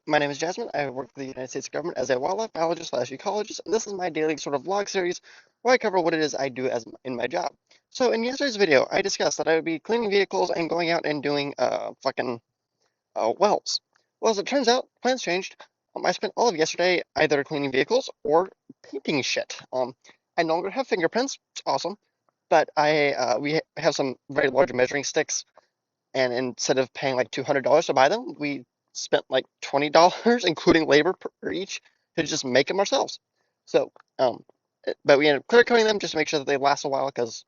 My name is Jasmine. I work for the United States government as a wildlife biologist/ecologist, and this is my daily sort of vlog series where I cover what it is I do as in my job. So in yesterday's video, I discussed that I would be cleaning vehicles and going out and doing fucking wells. Well, as it turns out, plans changed. I spent all of yesterday either cleaning vehicles or painting shit. I no longer have fingerprints. It's awesome, but we have some very large measuring sticks, and instead of paying like $200 to buy them, we spent like $20, including labor per each, to just make them ourselves. So, but we ended up clear coating them just to make sure that they last a while, because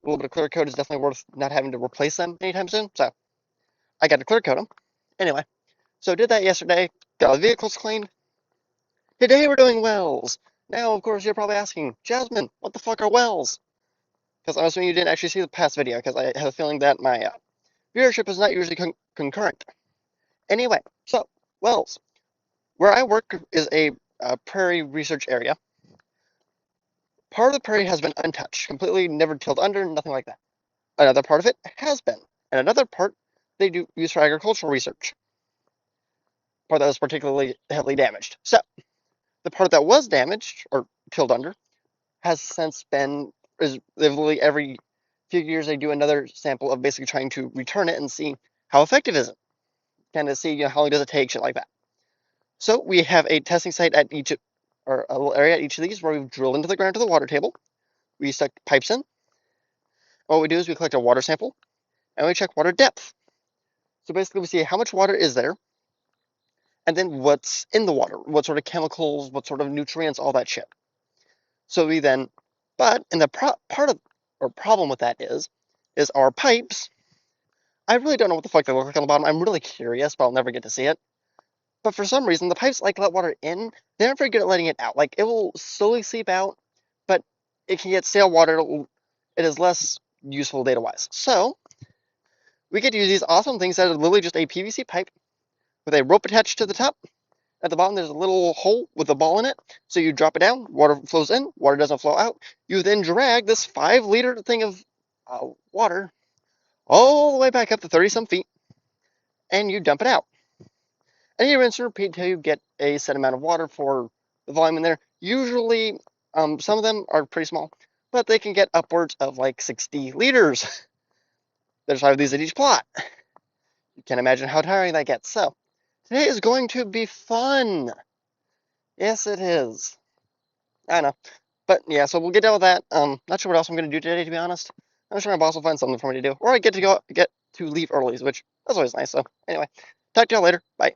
a little bit of clear coat is definitely worth not having to replace them anytime soon. So I got to clear coat them. Anyway, so did that yesterday, got all the vehicles cleaned. Today we're doing wells. Now, of course, you're probably asking, Jasmine, what the fuck are wells? Because I'm assuming you didn't actually see the past video, because I have a feeling that my viewership is not usually concurrent. Anyway, so wells. Where I work is a prairie research area. Part of the prairie has been untouched, completely never tilled under, nothing like that. Another part of it has been, and another part they do use for agricultural research. Part that was particularly heavily damaged. So the part that was damaged or tilled under has since been is literally every few years they do another sample of basically trying to return it and see how effective is it. Kind of see how long does it take, shit like that. So we have a testing site at each, or a little area at each of these where we've drilled into the ground to the water table. We stuck pipes in. What we do is we collect a water sample and we check water depth. So basically we see how much water is there and then what's in the water, what sort of chemicals, what sort of nutrients, all that shit. So we then, but in the part of, or problem with that is our pipes. I really don't know what the fuck they look like on the bottom. I'm really curious, but I'll never get to see it. But for some reason, the pipes like let water in. They're not very good at letting it out. Like it will slowly seep out, but it can get stale water. It is less useful data-wise. So we get to use these awesome things that are literally just a PVC pipe with a rope attached to the top. At the bottom, there's a little hole with a ball in it. So you drop it down, water flows in, water doesn't flow out. You then drag this 5-liter thing of water all the way back up to 30 some feet, and you dump it out. And you rinse and repeat until you get a set amount of water for the volume in there. Usually, some of them are pretty small, but they can get upwards of like 60 liters. There's 5 of these at each plot. You can imagine how tiring that gets. So, today is going to be fun. Yes, it is. I know. But yeah, so we'll get done with that. Not sure what else I'm going to do today, to be honest. I'm sure my boss will find something for me to do. Or I get to leave early, which that's always nice. So, anyway, talk to y'all later. Bye.